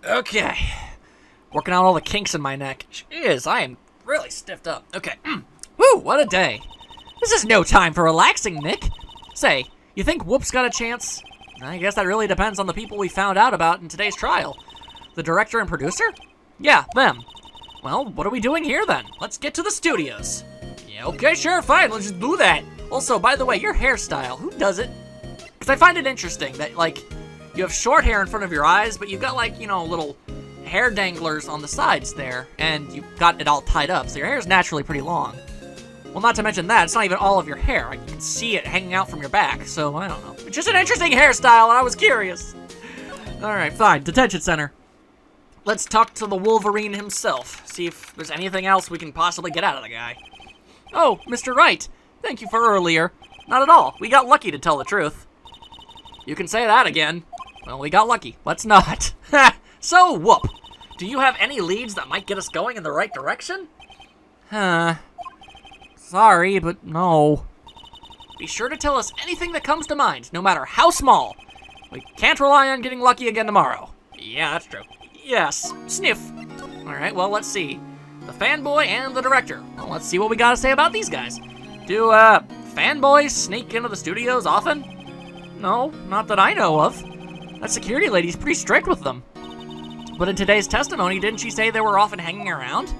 Okay. Working out all the kinks in my neck. Jeez, I am really stiffed up. Okay. Woo, what a day. This is no time for relaxing, Nick. Say, you think Whoop's got a chance? I guess that really depends on the people we found out about in today's trial. The director and producer? Yeah, them. Well, what are we doing here then? Let's get to the studios. Yeah, okay, sure, fine, let's just do that. Also, by the way, your hairstyle, who does it? Because I find it interesting that, like, you have short hair in front of your eyes, but you've got, like, you know, little hair danglers on the sides there, and you've got it all tied up, so your hair is naturally pretty long. Well, not to mention that, it's not even all of your hair. You can see it hanging out from your back, so I don't know. It's just an interesting hairstyle, and I was curious. Alright, fine. Detention center. Let's talk to the Wolverine himself, see if there's anything else we can possibly get out of the guy. Oh, Mr. Wright. Thank you for earlier. Not at all. We got lucky, to tell the truth. You can say that again. Well, we got lucky. Let's not. So, Whoop, do you have any leads that might get us going in the right direction? Sorry, but no. Be sure to tell us anything that comes to mind, no matter how small. We can't rely on getting lucky again tomorrow. Yeah, that's true. Yes, sniff. Alright, well, let's see. The fanboy and the director. Well, let's see what we gotta say about these guys. Do, fanboys sneak into the studios often? No, not that I know of. That security lady's pretty strict with them. But in today's testimony, didn't she say they were often hanging around?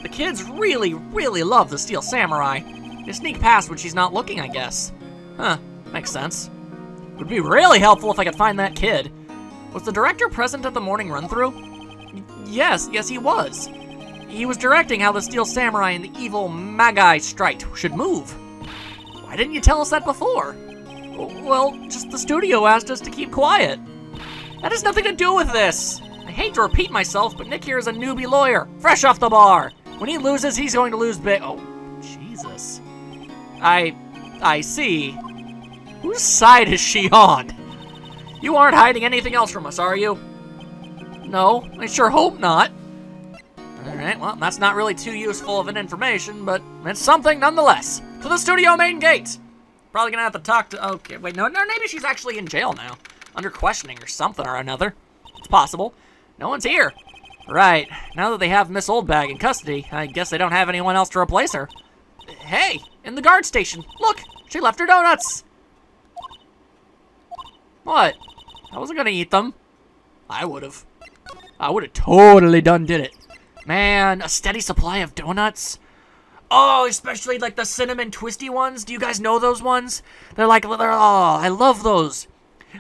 The kids really, really love the Steel Samurai. They sneak past when she's not looking, I guess. Huh, makes sense. Would be really helpful if I could find that kid. Was the director present at the morning run-through? Yes, he was. He was directing how the Steel Samurai and the evil Magi Strite should move. Why didn't you tell us that before? Well, just the studio asked us to keep quiet. That has nothing to do with this. I hate to repeat myself, but Nick here is a newbie lawyer, fresh off the bar. When he loses, he's going to lose big. Oh, Jesus. I see. Whose side is she on? You aren't hiding anything else from us, are you? No, I sure hope not. Alright, well, that's not really too useful of an information, but it's something nonetheless. To the studio main gate! Probably gonna have to talk to... Okay, wait, no, maybe she's actually in jail now. Under questioning or something or another. It's possible. No one's here. Right, now that they have Miss Oldbag in custody, I guess they don't have anyone else to replace her. Hey, in the guard station. Look, she left her donuts. What? I wasn't gonna eat them. I would've. I would've totally done did it. Man, a steady supply of donuts? Oh, especially like the cinnamon twisty ones. Do you guys know those ones? They're I love those.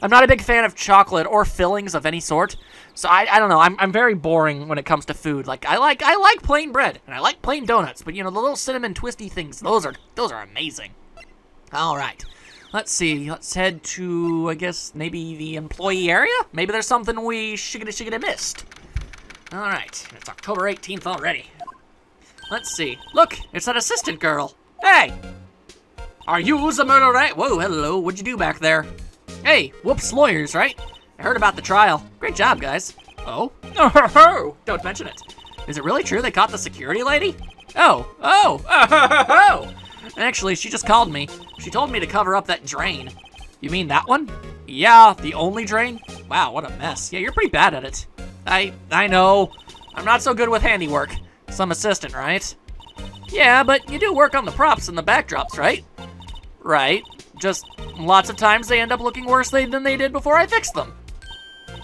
I'm not a big fan of chocolate or fillings of any sort. So I don't know. I'm very boring when it comes to food. Like I like plain bread and I like plain donuts, but you know the little cinnamon twisty things, those are amazing. All right. Let's see. Let's head to, I guess, maybe the employee area? Maybe there's something we shiggity missed. All right. It's October 18th already. Let's see. Look, it's that assistant girl. Hey! Are you the murderer, right? Whoa, hello. What'd you do back there? Hey, Whoop's lawyers, right? I heard about the trial. Great job, guys. Oh? Oh, don't mention it. Is it really true they caught the security lady? Oh. Actually, she just called me. She told me to cover up that drain. You mean that one? Yeah, the only drain? Wow, what a mess. Yeah, you're pretty bad at it. I know. I'm not so good with handiwork. Some assistant, right? Yeah, but you do work on the props and the backdrops, right? Right. Just lots of times they end up looking worse than they did before I fixed them.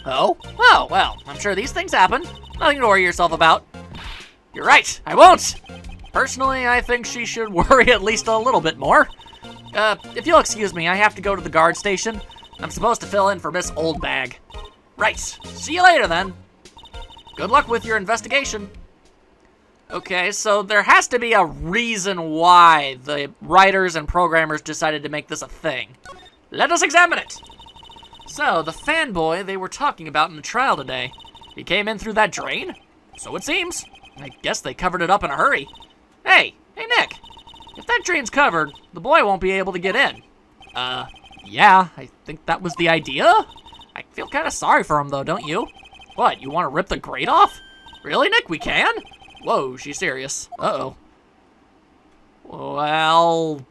Oh? Oh, well, I'm sure these things happen. Nothing to worry yourself about. You're right, I won't! Personally, I think she should worry at least a little bit more. If you'll excuse me, I have to go to the guard station. I'm supposed to fill in for Miss Oldbag. Right, see you later then. Good luck with your investigation. Okay, so there has to be a reason why the writers and programmers decided to make this a thing. Let us examine it! So, the fanboy they were talking about in the trial today, he came in through that drain? So it seems. I guess they covered it up in a hurry. Hey, Nick, if that drain's covered, the boy won't be able to get in. Yeah, I think that was the idea? I feel kind of sorry for him though, don't you? What, you want to rip the grate off? Really, Nick, we can? Whoa, she's serious. Uh-oh. Well...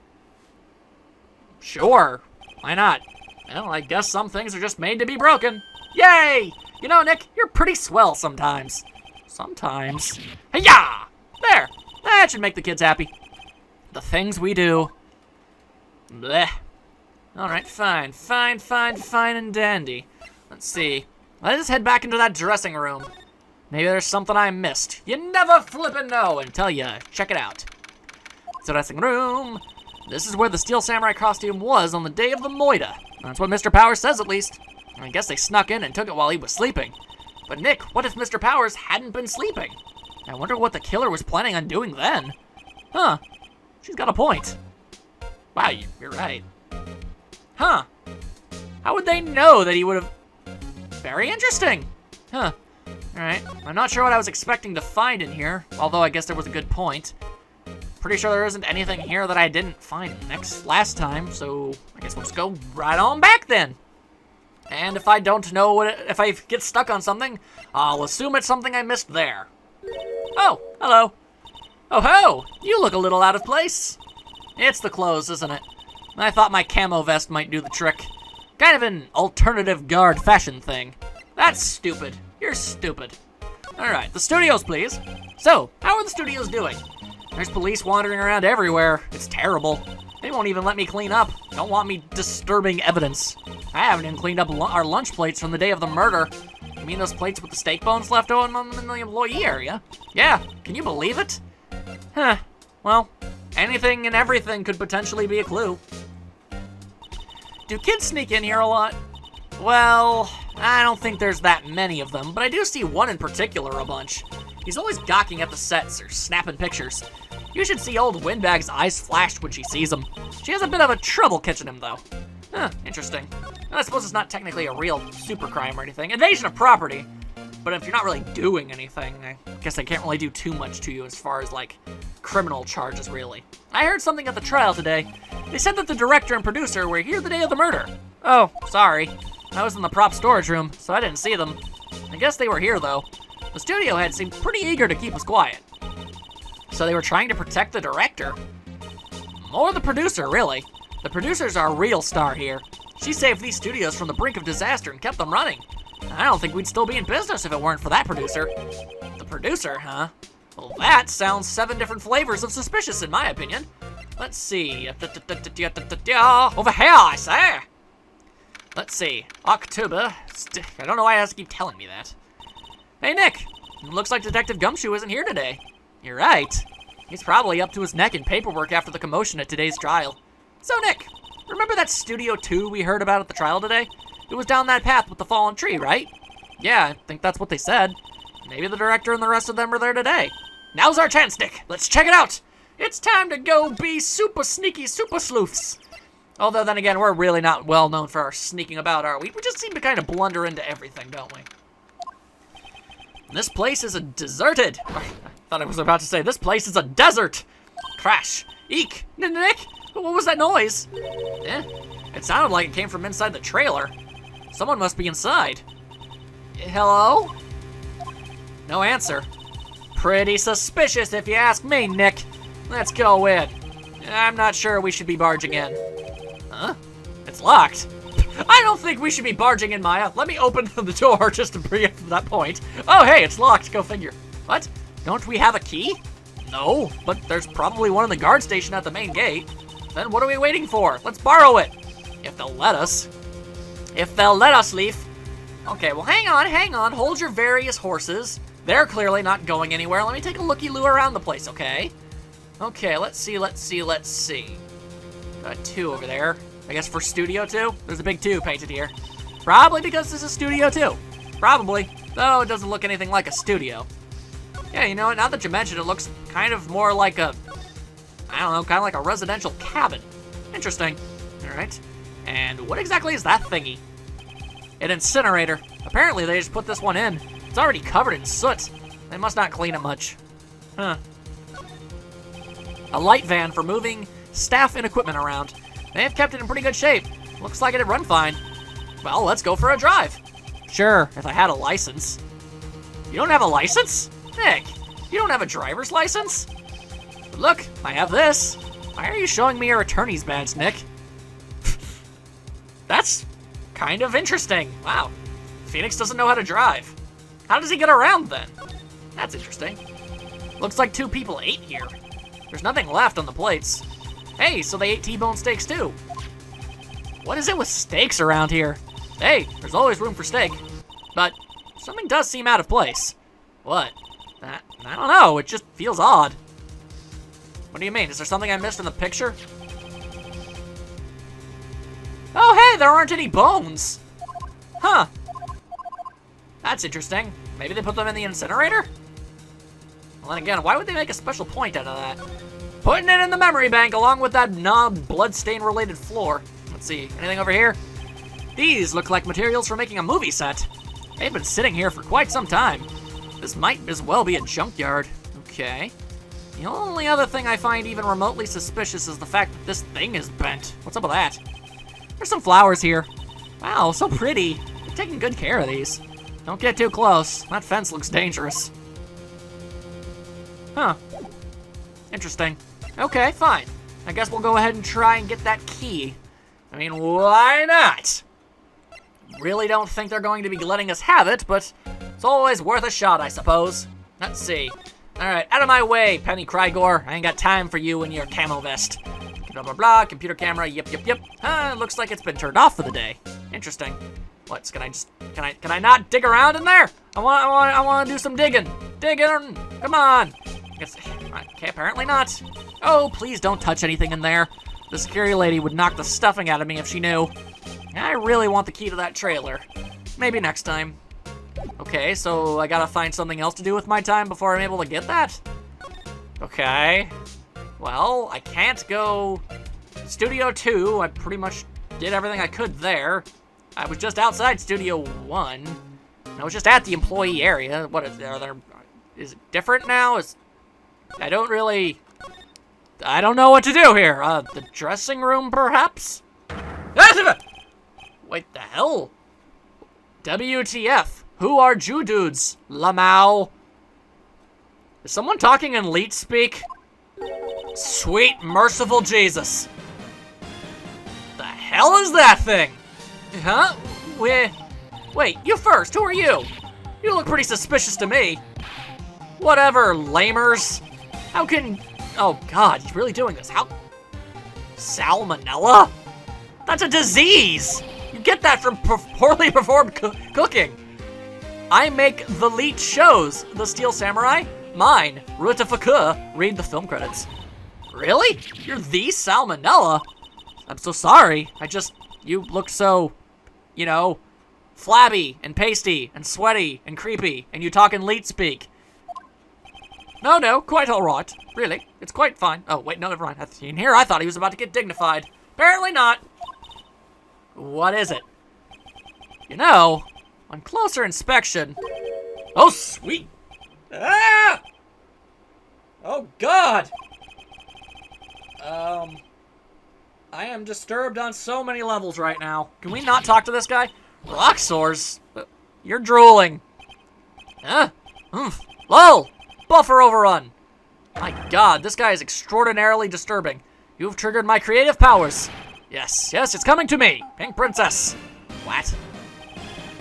Sure. Why not? Well, I guess some things are just made to be broken. Yay! You know, Nick, you're pretty swell sometimes. Sometimes. Hey-ya! There! That should make the kids happy. The things we do. Blech. Alright, fine and dandy. Let's see. Let's head back into that dressing room. Maybe there's something I missed. You never flippin' know until you check it out. It's a dressing room. This is where the Steel Samurai costume was on the day of the Moida. That's what Mr. Powers says, at least. I guess they snuck in and took it while he was sleeping. But Nick, what if Mr. Powers hadn't been sleeping? I wonder what the killer was planning on doing then. Huh. She's got a point. Wow, you're right. Huh. How would they know that he would have... Very interesting. Huh. Alright. I'm not sure what I was expecting to find in here, although I guess there was a good point. Pretty sure there isn't anything here that I didn't find last time, so I guess we'll just go right on back then. And if I don't know if I get stuck on something, I'll assume it's something I missed there. Oh, hello. Oh ho, you look a little out of place. It's the clothes, isn't it? I thought my camo vest might do the trick. Kind of an alternative guard fashion thing. That's stupid. You're stupid. Alright, the studios, please. So, how are the studios doing? There's police wandering around everywhere. It's terrible. They won't even let me clean up. Don't want me disturbing evidence. I haven't even cleaned up our lunch plates from the day of the murder. You mean those plates with the steak bones left on them in the employee area? Yeah, can you believe it? Huh, well, anything and everything could potentially be a clue. Do kids sneak in here a lot? Well, I don't think there's that many of them, but I do see one in particular a bunch. He's always gawking at the sets or snapping pictures. You should see old Windbag's eyes flash when she sees him. She has a bit of a trouble catching him, though. Huh, interesting. I suppose it's not technically a real super crime or anything. Invasion of property. But if you're not really doing anything, I guess they can't really do too much to you as far as, like, criminal charges, really. I heard something at the trial today. They said that the director and producer were here the day of the murder. Oh, sorry. I was in the prop storage room, so I didn't see them. I guess they were here, though. The studio head seemed pretty eager to keep us quiet. So they were trying to protect the director? Or the producer, really. The producer's our real star here. She saved these studios from the brink of disaster and kept them running. I don't think we'd still be in business if it weren't for that producer. The producer, huh? Well, that sounds 7 different flavors of suspicious, in my opinion. Let's see. Over here, I say. Let's see. October. I don't know why it has to keep telling me that. Hey, Nick. Looks like Detective Gumshoe isn't here today. You're right. He's probably up to his neck in paperwork after the commotion at today's trial. So, Nick, remember that Studio 2 we heard about at the trial today? It was down that path with the fallen tree, right? Yeah, I think that's what they said. Maybe the director and the rest of them are there today. Now's our chance, Nick. Let's check it out. It's time to go be super sneaky super sleuths. Although then again, we're really not well known for our sneaking about, are we? We just seem to kind of blunder into everything, don't we? This place is deserted. I thought I was about to say, this place is a desert. Crash. Eek. Nick, what was that noise? It sounded like it came from inside the trailer. Someone must be inside. Hello? No answer. Pretty suspicious if you ask me, Nick. Let's go in. I'm not sure we should be barging in. Huh? It's locked. I don't think we should be barging in, Maya. Let me open the door just to bring it to that point. Oh, hey, it's locked. Go figure. What? Don't we have a key? No, but there's probably one in the guard station at the main gate. Then what are we waiting for? Let's borrow it. If they'll let us. If they'll let us, Leaf. Okay, well, hang on. Hold your various horses. They're clearly not going anywhere. Let me take a looky-loo around the place, okay? Okay, let's see. Got 2 over there. I guess for Studio 2? There's a big 2 painted here. Probably because this is Studio 2. Probably. Though it doesn't look anything like a studio. Yeah, you know what? Now that you mention it, looks kind of more like a... I don't know, kind of like a residential cabin. Interesting. Alright. And what exactly is that thingy? An incinerator. Apparently they just put this one in. It's already covered in soot. They must not clean it much. Huh. A light van for moving staff and equipment around. They have kept it in pretty good shape. Looks like it'd run fine. Well, let's go for a drive. Sure, if I had a license. You don't have a license? Nick, you don't have a driver's license? But look, I have this. Why are you showing me your attorney's badge, Nick? That's kind of interesting. Wow. Phoenix doesn't know how to drive. How does he get around then? That's interesting. Looks like 2 people ate here. There's nothing left on the plates. Hey, so they ate T-bone steaks too. What is it with steaks around here? Hey, there's always room for steak. But something does seem out of place. What? I don't know, it just feels odd. What do you mean? Is there something I missed in the picture? Oh, hey, there aren't any bones. Huh. That's interesting. Maybe they put them in the incinerator? Well, then again, why would they make a special point out of that? Putting it in the memory bank along with that non-bloodstain-related floor. Let's see, anything over here? These look like materials for making a movie set. They've been sitting here for quite some time. This might as well be a junkyard. Okay. The only other thing I find even remotely suspicious is the fact that this thing is bent. What's up with that? There's some flowers here. Wow, so pretty. They're taking good care of these. Don't get too close. That fence looks dangerous. Huh. Interesting. Okay, fine. I guess we'll go ahead and try and get that key. I mean, why not? Really don't think they're going to be letting us have it, but it's always worth a shot, I suppose. Let's see. Alright, out of my way, Penny Krygor. I ain't got time for you and your camo vest. Blah, blah, blah, computer camera, yep. Looks like it's been turned off for the day. Interesting. What, can I not dig around in there? I want to do some digging. Digging, come on. Okay, apparently not. Oh, please don't touch anything in there. The security lady would knock the stuffing out of me if she knew. I really want the key to that trailer. Maybe next time. Okay, so I gotta find something else to do with my time before I'm able to get that? Okay. Well, I can't go Studio 2. I pretty much did everything I could there. I was just outside Studio 1. I was just at the employee area. What is there? Is it different now? I don't know what to do here. The dressing room, perhaps? Wait, the hell? WTF? Who are Jew dudes? Lamau. Is someone talking in leet speak? Sweet, merciful Jesus. The hell is that thing? Huh? Wait, you first. Who are you? You look pretty suspicious to me. Whatever, lamers. How can... Oh, God, he's really doing this. How... Salmonella? That's a disease! You get that from poorly performed cooking. I make the leet shows. The Steel Samurai? Mine. Ruta Faku. Read the film credits. Really? You're the Salmonella? I'm so sorry. You look so, you know, flabby and pasty and sweaty and creepy, and you talk in leet speak. No, quite all right. Really, it's quite fine. Oh, wait, no, never mind. In here, I thought he was about to get dignified. Apparently not. What is it? You know, on closer inspection... Oh, sweet! Ah! Oh, God! I am disturbed on so many levels right now. Can we not talk to this guy? Rock sores? You're drooling. Huh? Lol! Buffer overrun! My God, this guy is extraordinarily disturbing. You've triggered my creative powers. Yes, it's coming to me. Pink Princess. What?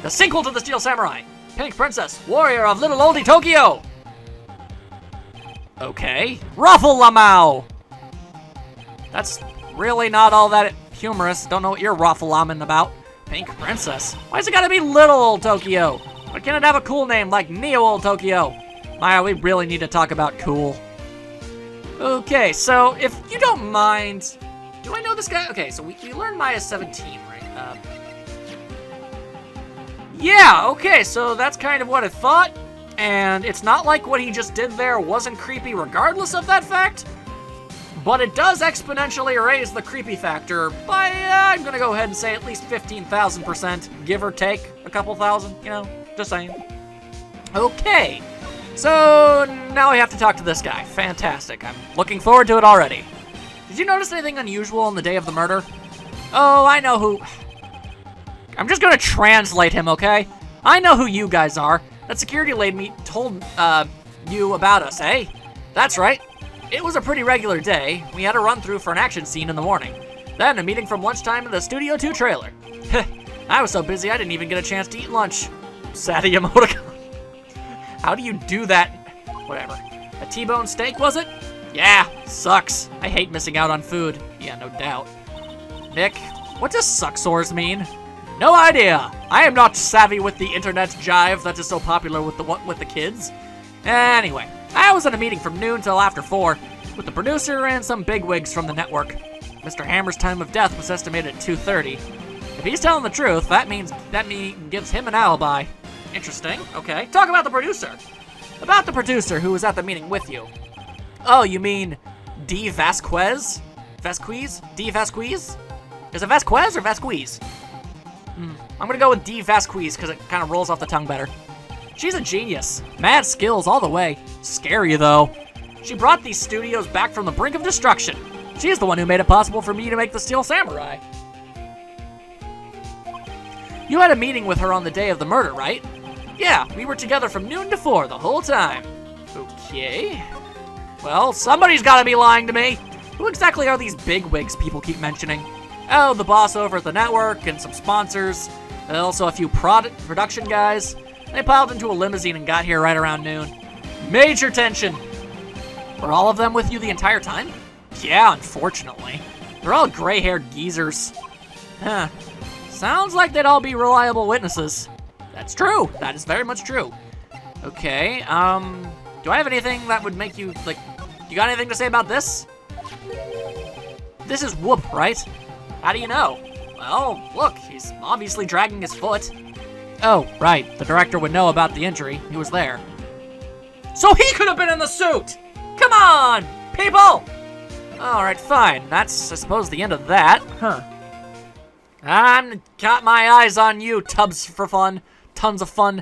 The sequel to the Steel Samurai. Pink Princess, warrior of little oldie Tokyo. Okay. Ruffle Lamau. That's really not all that humorous. Don't know what you're ruffle-lamming about. Pink Princess. Why's it gotta be little old Tokyo? Why can't it have a cool name like Neo Old Tokyo? Maya, we really need to talk about cool. Okay, so if you don't mind, do I know this guy? Okay, so we learned Maya's 17, right? Yeah, okay, so that's kind of what I thought. And it's not like what he just did there wasn't creepy regardless of that fact. But it does exponentially raise the creepy factor by, I'm gonna go ahead and say at least 15,000%, give or take a couple thousand, you know, just saying. Okay, so now I have to talk to this guy. Fantastic, I'm looking forward to it already. Did you notice anything unusual on the day of the murder? Oh, I know who... I'm just gonna translate him, okay? I know who you guys are. That security lady told, you about us, eh? That's right. It was a pretty regular day. We had a run-through for an action scene in the morning. Then a meeting from lunchtime in the Studio 2 trailer. I was so busy I didn't even get a chance to eat lunch. Saddy emoticon. How do you do that? Whatever. A T-bone steak, was it? Yeah, sucks. I hate missing out on food. Yeah, no doubt. Nick, what does sucksores mean? No idea. I am not savvy with the internet jive that is so popular with the kids. Anyway, I was in a meeting from noon till after 4 with the producer and some bigwigs from the network. Mr. Hammer's time of death was estimated at 2:30. If he's telling the truth, that gives him an alibi. Interesting. Okay. Talk about the producer. About the producer who was at the meeting with you. Oh, you mean D. Vasquez? Vasquez? D. Vasquez? Is it Vasquez or Vasquez? I'm gonna go with D. Vasquez because it kind of rolls off the tongue better. She's a genius. Mad skills all the way. Scary, though. She brought these studios back from the brink of destruction. She is the one who made it possible for me to make the Steel Samurai. You had a meeting with her on the day of the murder, right? Yeah, we were together from noon to 4 the whole time. Okay. Well, somebody's gotta be lying to me. Who exactly are these bigwigs people keep mentioning? Oh, the boss over at the network and some sponsors. And also a few production guys. They piled into a limousine and got here right around noon. Major tension. Were all of them with you the entire time? Yeah, unfortunately. They're all gray-haired geezers. Huh. Sounds like they'd all be reliable witnesses. That's true. That is very much true. Okay, do I have anything that would make you, you got anything to say about this? This is Whoop, right? How do you know? Well, look, he's obviously dragging his foot. Oh, right. The director would know about the injury. He was there. So he could have been in the suit! Come on, people! Alright, fine. That's, I suppose, the end of that. Huh. I'm got my eyes on you, tubs for fun. Tons of fun.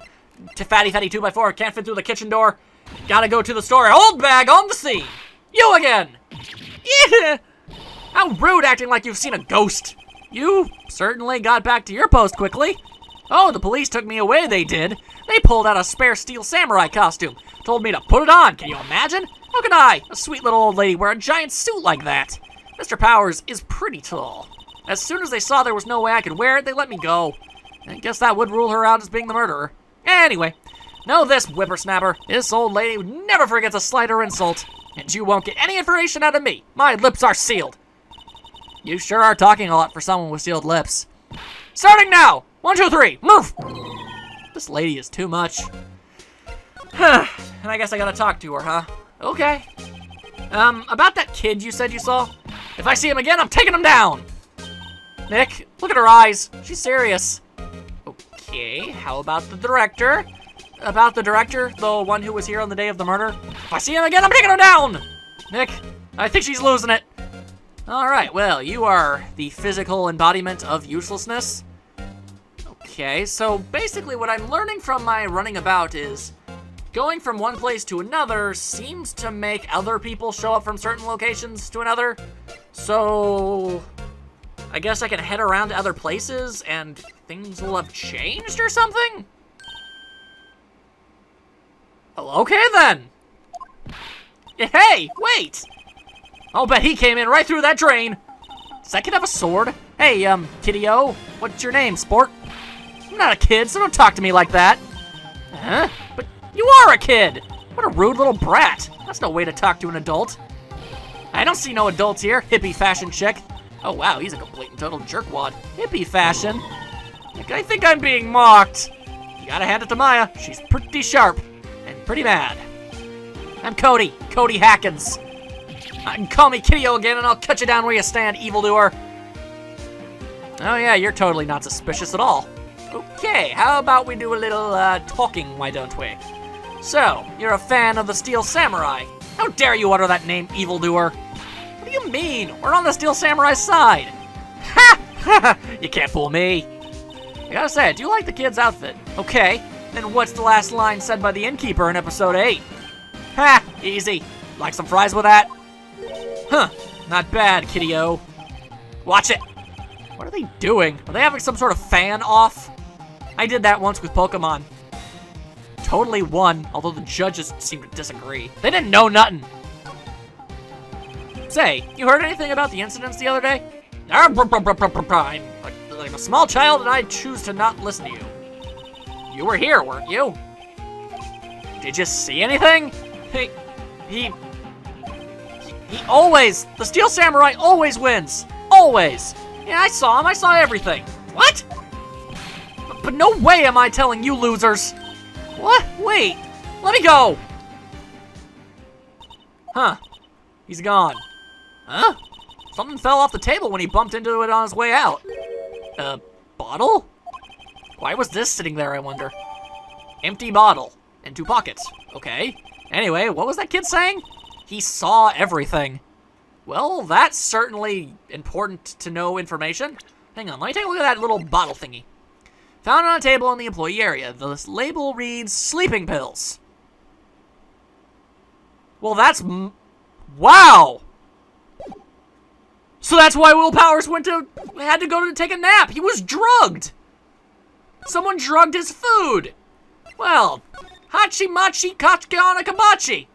Fatty 2x4 can't fit through the kitchen door. Gotta go to the store. Old bag on the scene. You again. Yeah. How rude, acting like you've seen a ghost. You certainly got back to your post quickly. Oh, the police took me away, they did. They pulled out a spare Steel Samurai costume. Told me to put it on. Can you imagine? How can I, a sweet little old lady, wear a giant suit like that? Mr. Powers is pretty tall. As soon as they saw there was no way I could wear it, they let me go. I guess that would rule her out as being the murderer. Anyway, know this, whippersnapper. This old lady never forgets a slight or insult. And you won't get any information out of me. My lips are sealed. You sure are talking a lot for someone with sealed lips. Starting now! 1, 2, 3, move! This lady is too much. And I guess I gotta talk to her, huh? Okay. About that kid you said you saw? If I see him again, I'm taking him down! Nick, look at her eyes. She's serious. Okay, how about the director? About the director, the one who was here on the day of the murder? If I see him again, I'm taking him down! Nick, I think she's losing it. Alright, well, you are the physical embodiment of uselessness. Okay, so basically what I'm learning from my running about is going from one place to another seems to make other people show up from certain locations to another. So I guess I can head around to other places and things will have changed or something? Well, okay then. Hey, wait! I'll bet he came in right through that drain. Does that kid have a sword? Hey, kiddio, what's your name, sport? I'm not a kid, so don't talk to me like that. Huh? But you are a kid! What a rude little brat. That's no way to talk to an adult. I don't see no adults here, hippie fashion chick. Oh wow, he's a complete and total jerkwad. Hippie fashion? Like, I think I'm being mocked. You gotta hand it to Maya. She's pretty sharp and pretty mad. I'm Cody Hackins. Call me Kiddio again and I'll cut you down where you stand, evildoer. Oh yeah, you're totally not suspicious at all. Okay, how about we do a little talking, why don't we? So, you're a fan of the Steel Samurai. How dare you utter that name, evildoer? What do you mean? We're on the Steel Samurai's side. Ha! You can't fool me. I gotta say, I do like the kid's outfit. Okay, then what's the last line said by the innkeeper in episode 8? Ha! Easy. Like some fries with that? Huh, not bad, kiddio. Watch it. What are they doing? Are they having some sort of fan off? I did that once with Pokemon. Totally won, although the judges seem to disagree. They didn't know nothing. Say, you heard anything about the incidents the other day? I'm like a small child and I choose to not listen to you. You were here, weren't you? Did you see anything? He always, the Steel Samurai always wins. Always. Yeah, I saw him. I saw everything. What? But no way am I telling you losers. What? Wait. Let me go. Huh. He's gone. Huh? Something fell off the table when he bumped into it on his way out. A bottle? Why was this sitting there, I wonder? Empty bottle. And 2 pockets. Okay. Anyway, what was that kid saying? He saw everything. Well, that's certainly important to know information. Hang on, let me take a look at that little bottle thingy. Found on a table in the employee area. The label reads sleeping pills. Well, that's... Wow! So that's why Will Powers had to go to take a nap. He was drugged. Someone drugged his food. Well, hachi machi kachikana kabachi.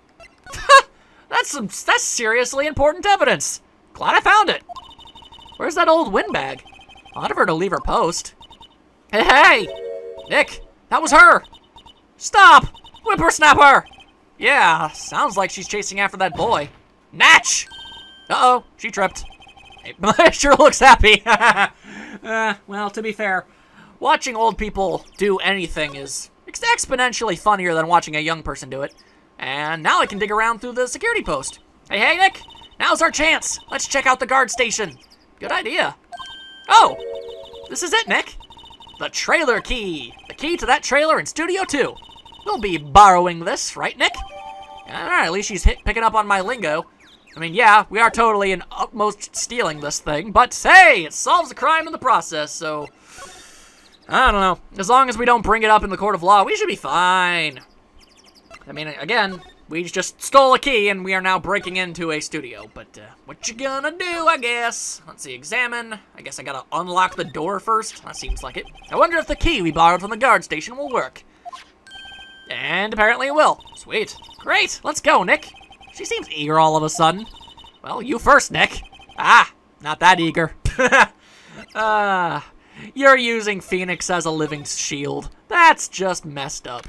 That's seriously important evidence. Glad I found it. Where's that old windbag? I'll have her to leave her post. Hey, Nick, that was her. Stop, whippersnapper. Yeah, sounds like she's chasing after that boy. Natch. Uh-oh, she tripped. It sure looks happy. Well, to be fair, watching old people do anything is exponentially funnier than watching a young person do it. And now I can dig around through the security post. Hey, Nick, now's our chance. Let's check out the guard station. Good idea. Oh, this is it, Nick. The trailer key. The key to that trailer in Studio 2. We'll be borrowing this, right, Nick? Alright, at least she's picking up on my lingo. I mean, yeah, we are totally and utmost stealing this thing, but hey, it solves a crime in the process, so... I don't know. As long as we don't bring it up in the court of law, we should be fine. I mean, again, we just stole a key and we are now breaking into a studio, but what you gonna do, I guess? Let's see, examine. I guess I gotta unlock the door first. That seems like it. I wonder if the key we borrowed from the guard station will work. And apparently it will. Sweet. Great, let's go, Nick. She seems eager all of a sudden. Well, you first, Nick. Ah, not that eager. You're using Phoenix as a living shield. That's just messed up.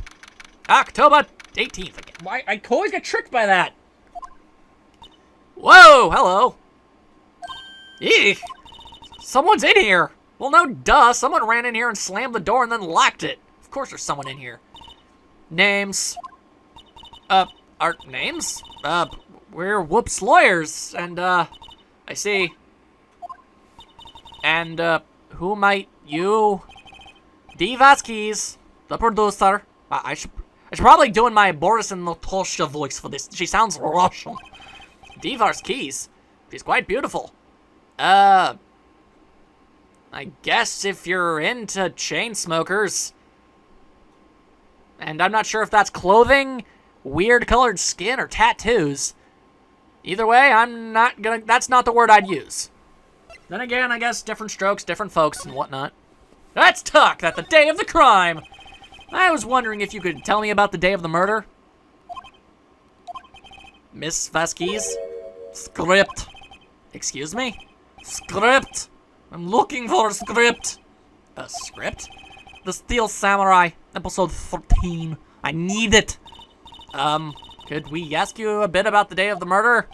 October 18th again. Why? I always get tricked by that. Whoa, hello. Eek. Someone's in here. Well, no duh. Someone ran in here and slammed the door and then locked it. Of course there's someone in here. Names. Our names? We're Whoops lawyers, and, I see. And, who might you? D. Vasquez, the producer. I should probably doing my Boris and Natasha voice for this. She sounds Russian. D. Vasquez. She's quite beautiful. I guess if you're into chain smokers. And I'm not sure if that's clothing, weird colored skin, or tattoos. Either way, that's not the word I'd use. Then again, I guess different strokes, different folks, and whatnot. Let's talk at the day of the crime. I was wondering if you could tell me about the day of the murder. Miss Vasquez? Script. Excuse me? Script. I'm looking for a script. A script? The Steel Samurai, episode 13. I need it. Could we ask you a bit about the day of the murder?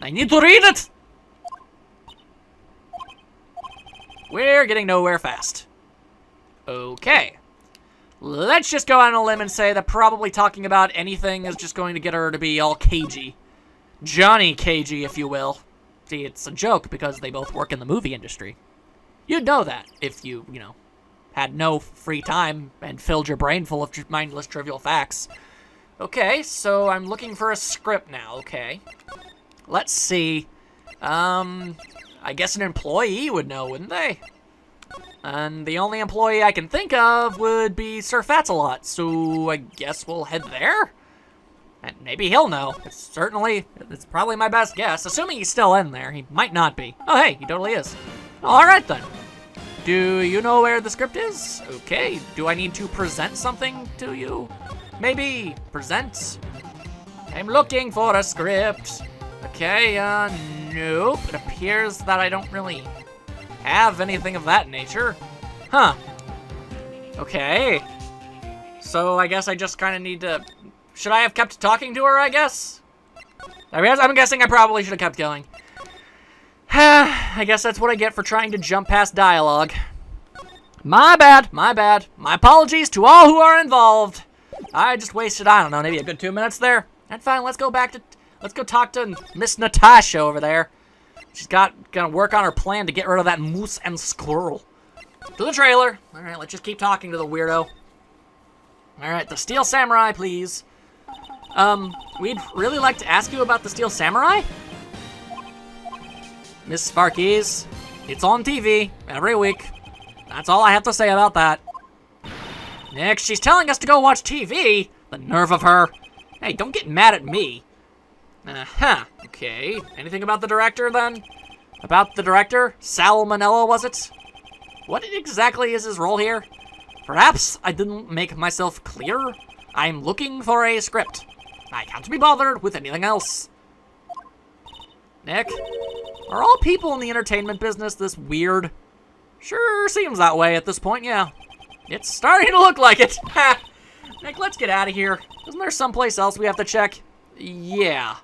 I need to read it! We're getting nowhere fast. Okay. Let's just go out on a limb and say that probably talking about anything is just going to get her to be all cagey. Johnny cagey, if you will. See, it's a joke because they both work in the movie industry. You'd know that if you had no free time and filled your brain full of mindless trivial facts. Okay, so I'm looking for a script now, okay. Let's see. I guess an employee would know, wouldn't they? And the only employee I can think of would be Sir Fatsalot, so I guess we'll head there? And maybe he'll know. It's probably my best guess, assuming he's still in there. He might not be. Oh, hey, he totally is. Alright then. Do you know where the script is? Okay, do I need to present something to you? Maybe present? I'm looking for a script. Okay, nope. It appears that I don't really have anything of that nature. Huh. Okay. So I guess I just kind of need to... Should I have kept talking to her, I guess? I'm guessing I probably should have kept going. I guess that's what I get for trying to jump past dialogue. My bad, my bad. My apologies to all who are involved. I just wasted, I don't know, maybe a good 2 minutes there. And fine, let's go talk to Miss Natasha over there. She's gonna work on her plan to get rid of that moose and squirrel. To the trailer. All right, let's just keep talking to the weirdo. All right, the Steel Samurai, please. We'd really like to ask you about the Steel Samurai. Miss Sparky's, it's on TV every week. That's all I have to say about that. Nick, she's telling us to go watch TV. The nerve of her. Hey, don't get mad at me. Okay. Anything about the director, then? About the director? Sal Manella, was it? What exactly is his role here? Perhaps I didn't make myself clear. I'm looking for a script. I can't be bothered with anything else. Nick, are all people in the entertainment business this weird? Sure seems that way at this point, yeah. It's starting to look like it. Nick, let's get out of here. Isn't there someplace else we have to check? Yeah.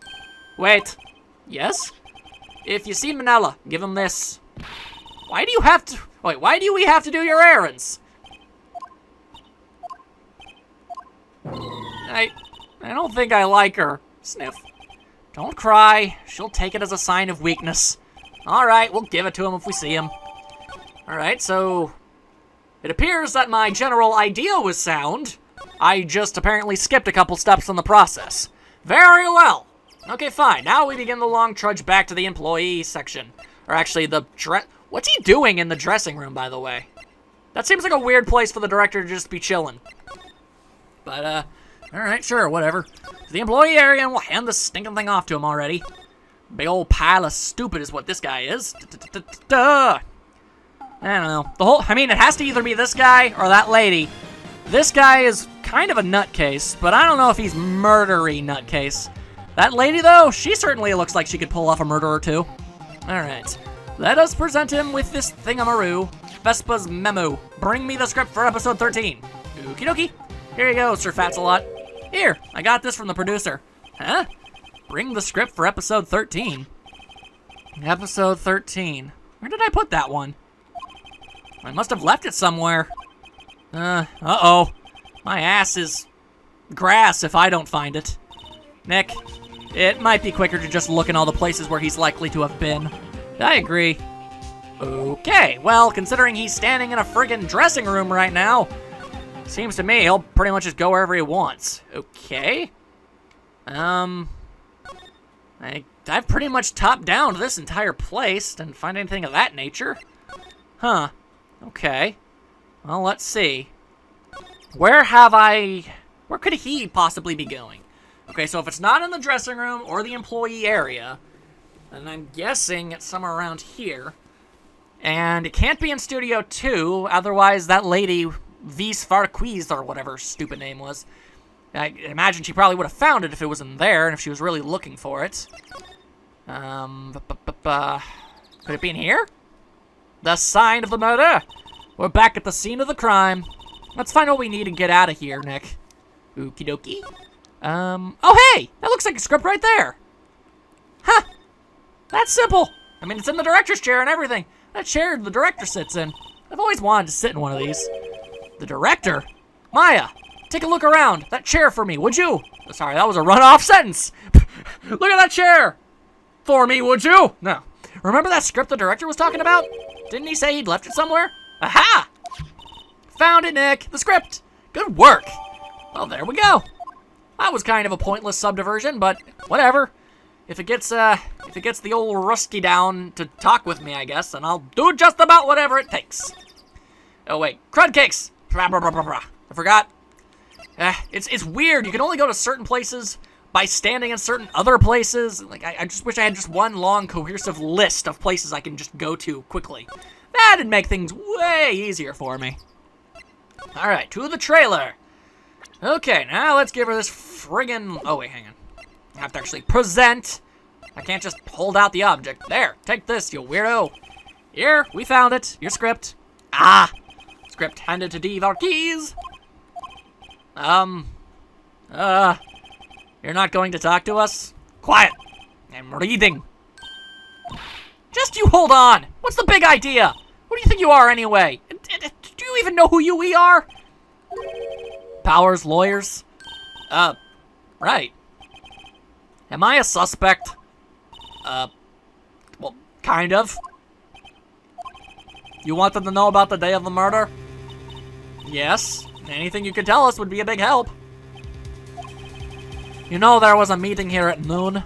Wait. Yes? If you see Manella, give him this. Why do you have to... Wait, why do we have to do your errands? I don't think I like her. Sniff. Don't cry. She'll take it as a sign of weakness. Alright, we'll give it to him if we see him. Alright, so... It appears that my general idea was sound. I just apparently skipped a couple steps in the process. Very well. Okay, fine. Now we begin the long trudge back to the employee section. Or actually, the What's he doing in the dressing room, by the way? That seems like a weird place for the director to just be chilling. But, alright, sure, whatever. To the employee area, and we'll hand this stinking thing off to him already. Big old pile of stupid is what this guy is. I don't know. It has to either be this guy or that lady. This guy is kind of a nutcase, but I don't know if he's murdery nutcase. That lady, though, she certainly looks like she could pull off a murder or two. Alright. Let us present him with this thingamaroo. Vespa's memo. Bring me the script for episode 13. Okie dokie. Here you go, Sir Fatsalot. Here, I got this from the producer. Huh? Bring the script for episode 13. Episode 13. Where did I put that one? I must have left it somewhere. Uh-oh. My ass is grass if I don't find it. Nick, it might be quicker to just look in all the places where he's likely to have been. I agree. Okay, well, considering he's standing in a friggin' dressing room right now, seems to me he'll pretty much just go wherever he wants. Okay. I've pretty much topped down this entire place. Didn't find anything of that nature. Huh. Okay. Well, let's see. Where could he possibly be going? Okay, so if it's not in the dressing room or the employee area, then I'm guessing it's somewhere around here. And it can't be in Studio 2, otherwise that lady, Vis Farquiz, or whatever her stupid name was, I imagine she probably would have found it if it was in there, and if she was really looking for it. Could it be in here? The sign of the murder! We're back at the scene of the crime. Let's find what we need and get out of here, Nick. Okie dokie. Oh hey! That looks like a script right there! Huh! That's simple! I mean, it's in the director's chair and everything. That chair the director sits in. I've always wanted to sit in one of these. The director? Maya, take a look around. That chair for me, would you? Sorry, that was a run-off sentence. Look at that chair! For me, would you? No. Remember that script the director was talking about? Didn't he say he'd left it somewhere? Aha! Found it, Nick. The script. Good work. Well, there we go. That was kind of a pointless subdiversion, but whatever. If it gets the old Rusky down to talk with me, I guess, then I'll do just about whatever it takes. Oh wait, crud cakes. I forgot. It's weird. You can only go to certain places by standing in certain other places. Like I just wish I had just one long cohesive list of places I can just go to quickly. That'd make things way easier for me. All right, to the trailer. Okay, now let's give her this friggin'... Oh, wait, hang on. I have to actually present. I can't just hold out the object. There, take this, you weirdo. Here, we found it. Your script. Ah! Script handed to D. Varkey's. You're not going to talk to us? Quiet. I'm reading. Just you hold on. What's the big idea? Who do you think you are anyway? Do you even know who we are? Powers, lawyers? Right. Am I a suspect? Well, kind of. You wanted to know about the day of the murder? Yes. Anything you could tell us would be a big help. You know there was a meeting here at noon?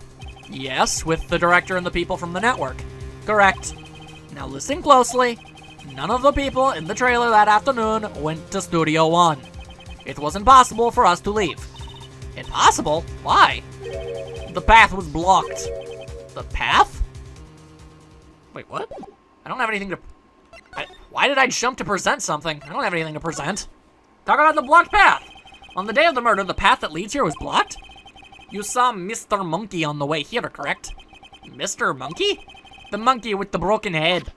Yes, with the director and the people from the network. Correct. Now listen closely. None of the people in the trailer that afternoon went to Studio One. It was impossible for us to leave. Impossible? Why? The path was blocked. The path? Wait, what? I don't have anything to... why did I jump to present something? I don't have anything to present. Talk about the blocked path. On the day of the murder, the path that leads here was blocked? You saw Mr. Monkey on the way here, correct? Mr. Monkey? The monkey with the broken head.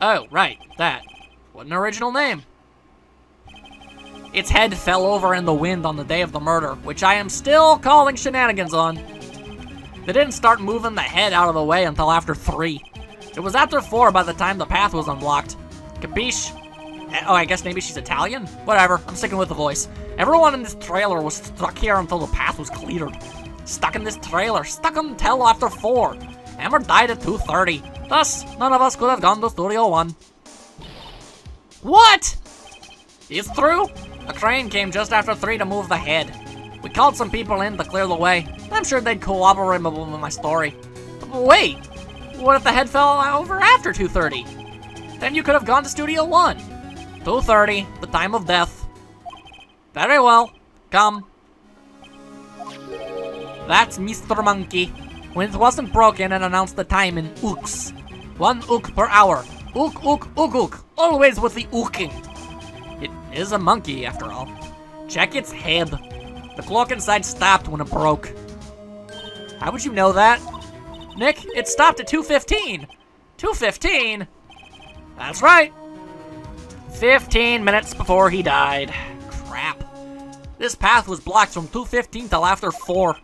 Oh, right, that. What an original name. Its head fell over in the wind on the day of the murder, which I am still calling shenanigans on. They didn't start moving the head out of the way until after 3. It was after 4 by the time the path was unblocked. Capiche? Oh, I guess maybe she's Italian? Whatever, I'm sticking with the voice. Everyone in this trailer was stuck here until the path was cleared. Stuck in this trailer, stuck until after 4. Amber died at 2:30. Thus, none of us could have gone to Studio One. What? It's true. A train came just after 3 to move the head. We called some people in to clear the way. I'm sure they'd cooperate with my story. But wait, what if the head fell over after 2:30? Then you could have gone to Studio One. 2:30, the time of death. Very well, come. That's Mr. Monkey. When it wasn't broken, and announced the time in ooks. 1 ook per hour. Ook, ook, ook, ook. Always with the ooking. It is a monkey, after all. Check its head. The clock inside stopped when it broke. How would you know that? Nick, it stopped at 2:15. 2:15? That's right. 15 minutes before he died. Crap. This path was blocked from 2:15 till after 4.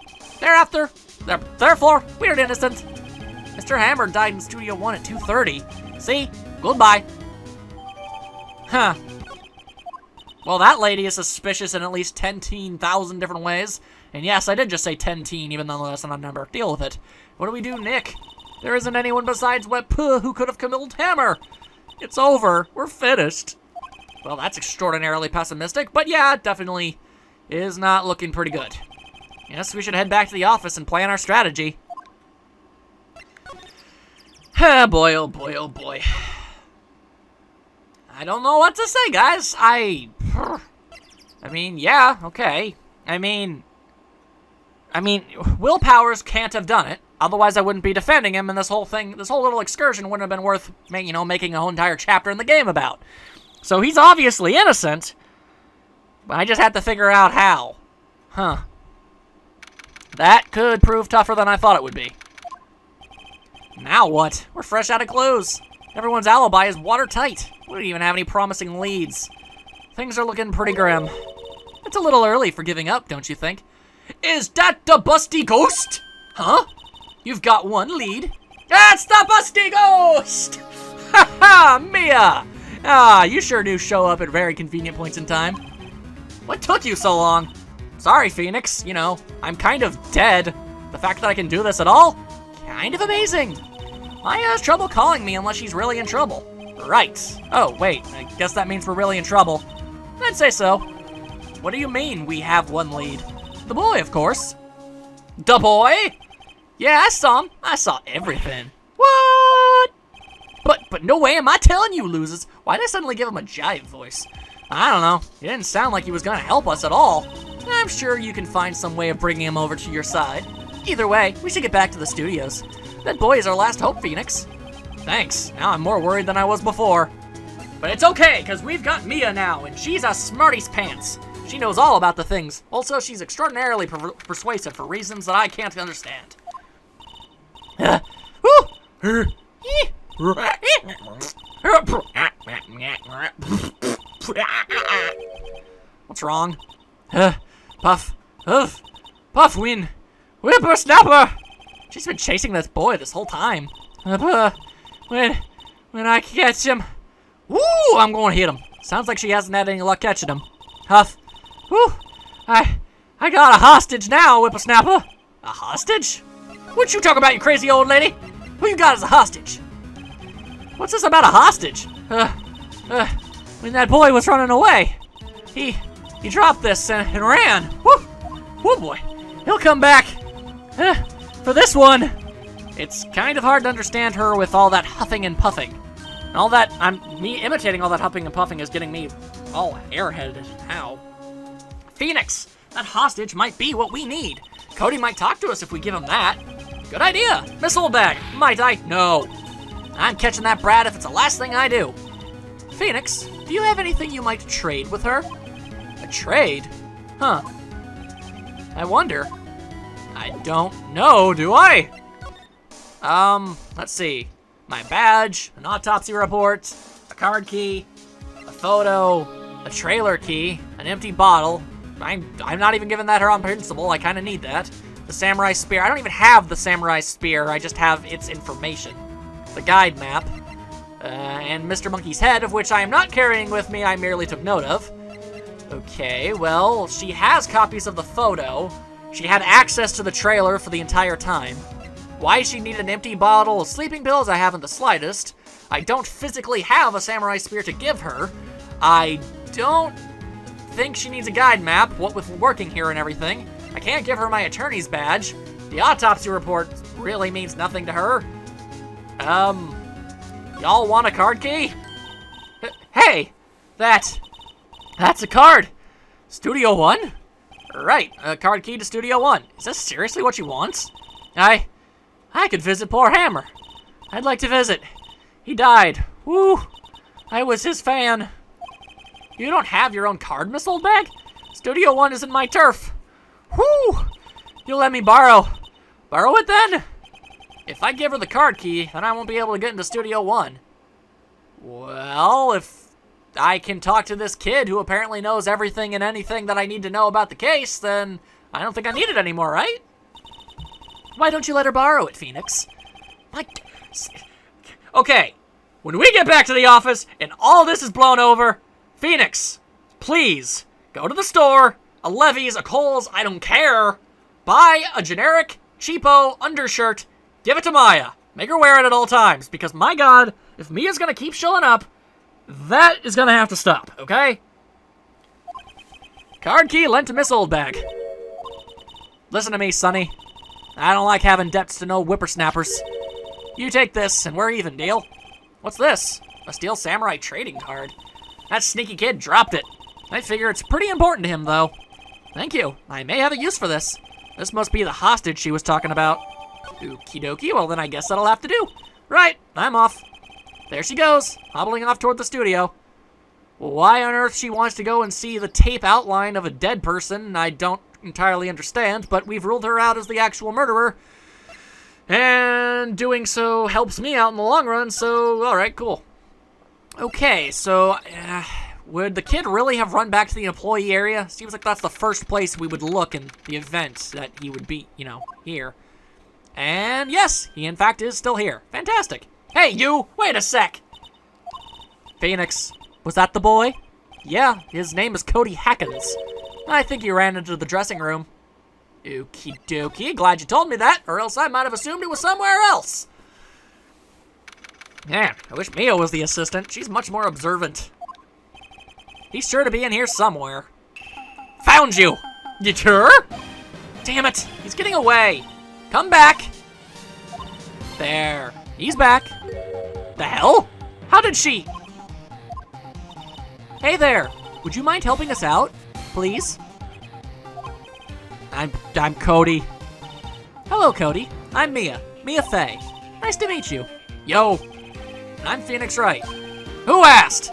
Therefore, we're innocent. Mr. Hammer died in Studio One at 2:30. See? Goodbye. Huh. Well, that lady is suspicious in at least 10,000 different ways. And yes, I did just say 10, even though that's not a number. Deal with it. What do we do, Nick? There isn't anyone besides Web-Puh who could have killed Hammer. It's over. We're finished. Well, that's extraordinarily pessimistic, but yeah, it definitely is not looking pretty good. Yes, we should head back to the office and plan our strategy. Ah, boy, oh boy, oh boy. I don't know what to say, guys. I mean, yeah, okay. I mean, Will Powers can't have done it. Otherwise, I wouldn't be defending him, and this whole little excursion wouldn't have been worth, making a whole entire chapter in the game about. So he's obviously innocent, but I just had to figure out how. Huh. That could prove tougher than I thought it would be. Now what? We're fresh out of clues. Everyone's alibi is watertight. We don't even have any promising leads. Things are looking pretty grim. It's a little early for giving up, don't you think? Is that the busty ghost? Huh? You've got one lead. That's the busty ghost! Ha ha, Mia! Ah, you sure do show up at very convenient points in time. What took you so long? Sorry, Phoenix. You know, I'm kind of dead. The fact that I can do this at all? Kind of amazing. Maya has trouble calling me unless she's really in trouble. Right. Oh, wait. I guess that means we're really in trouble. I'd say so. What do you mean, we have one lead? The boy, of course. The boy? Yeah, I saw him. I saw everything. What? But no way am I telling you, losers. Why'd I suddenly give him a jive voice? I don't know. It didn't sound like he was gonna help us at all. I'm sure you can find some way of bringing him over to your side. Either way, we should get back to the studios. That boy is our last hope, Phoenix. Thanks. Now I'm more worried than I was before. But it's okay, because we've got Mia now, and she's a smarty's pants. She knows all about the things. Also, she's extraordinarily persuasive for reasons that I can't understand. What's wrong? Puff. Puff win. Whippersnapper! She's been chasing this boy this whole time. When I catch him. Woo! I'm going to hit him. Sounds like she hasn't had any luck catching him. Huff. Woo! I got a hostage now, Whippersnapper. A hostage? What you talking about, you crazy old lady? Who you got as a hostage? What's this about a hostage? When that boy was running away, he dropped this and ran. Woo! Woo boy. He'll come back. For this one. It's kind of hard to understand her with all that huffing and puffing. And all that, me imitating all that huffing and puffing is getting me all airheaded. Ow. Phoenix, that hostage might be what we need. Cody might talk to us if we give him that. Good idea. Miss Oldbag, might I? No. I'm catching that brat if it's the last thing I do. Phoenix, do you have anything you might trade with her? A trade? Huh. I wonder. I don't know, do I? Let's see. My badge, an autopsy report, a card key, a photo, a trailer key, an empty bottle. I'm not even giving that her on principle. I kind of need that. The samurai spear. I don't even have the samurai spear. I just have its information. The guide map. And Mr. Monkey's head, of which I am not carrying with me. I merely took note of. Okay, well, she has copies of the photo. She had access to the trailer for the entire time. Why she needed an empty bottle of sleeping pills, I haven't the slightest. I don't physically have a samurai spear to give her. I don't think she needs a guide map, what with working here and everything. I can't give her my attorney's badge. The autopsy report really means nothing to her. Y'all want a card key? Hey, that's a card. Studio One? Right, a card key to Studio One. Is this seriously what she wants? I could visit poor Hammer. I'd like to visit. He died. Woo! I was his fan. You don't have your own card, Miss Oldbag? Studio One isn't my turf. Whoo! You'll let me borrow it then? If I give her the card key, then I won't be able to get into Studio One. Well, if I can talk to this kid who apparently knows everything and anything that I need to know about the case, then I don't think I need it anymore, right? Why don't you let her borrow it, Phoenix? Okay, when we get back to the office and all this is blown over, Phoenix, please, go to the store, a Levy's, a Kohl's, I don't care. Buy a generic, cheapo undershirt, give it to Maya. Make her wear it at all times, because my God, if Mia's gonna keep showing up, that is gonna have to stop, okay? Card key lent to Miss Oldbag. Listen to me, Sonny. I don't like having debts to no whippersnappers. You take this, and we're even, deal? What's this? A Steel Samurai trading card. That sneaky kid dropped it. I figure it's pretty important to him, though. Thank you. I may have a use for this. This must be the hostage she was talking about. Okie dokie, well then I guess that'll have to do. Right, I'm off. There she goes, hobbling off toward the studio. Why on earth she wants to go and see the tape outline of a dead person, I don't entirely understand, but we've ruled her out as the actual murderer. And doing so helps me out in the long run, so alright, cool. Okay, so would the kid really have run back to the employee area? Seems like that's the first place we would look in the event that he would be, here. And yes, he in fact is still here. Fantastic. Hey, you! Wait a sec! Phoenix, was that the boy? Yeah, his name is Cody Hackins. I think he ran into the dressing room. Okie dokie, glad you told me that, or else I might have assumed it was somewhere else. Man, I wish Mia was the assistant. She's much more observant. He's sure to be in here somewhere. Found you! You sure? Damn it, he's getting away. Come back. There, he's back. The hell? How did she? Hey there, would you mind helping us out, please? I'm Cody. Hello, Cody. I'm Mia Fey. Nice to meet you. Yo, I'm Phoenix Wright. Who asked?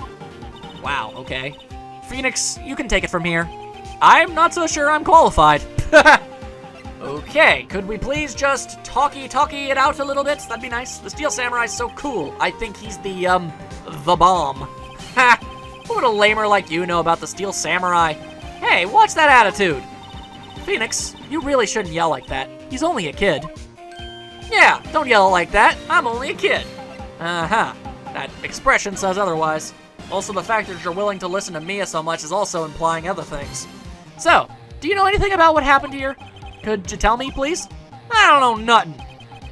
Wow, okay. Phoenix, you can take it from here. I'm not so sure I'm qualified. Okay, could we please just talkie it out a little bit? That'd be nice. The Steel Samurai's so cool. I think he's the bomb. Ha! What would a lamer like you know about the Steel Samurai? Hey, watch that attitude. Phoenix, you really shouldn't yell like that. He's only a kid. Yeah, don't yell like that. I'm only a kid. Uh-huh. That expression says otherwise. Also, the fact that you're willing to listen to Mia so much is also implying other things. So, do you know anything about what happened here? Could you tell me, please? I don't know nothing.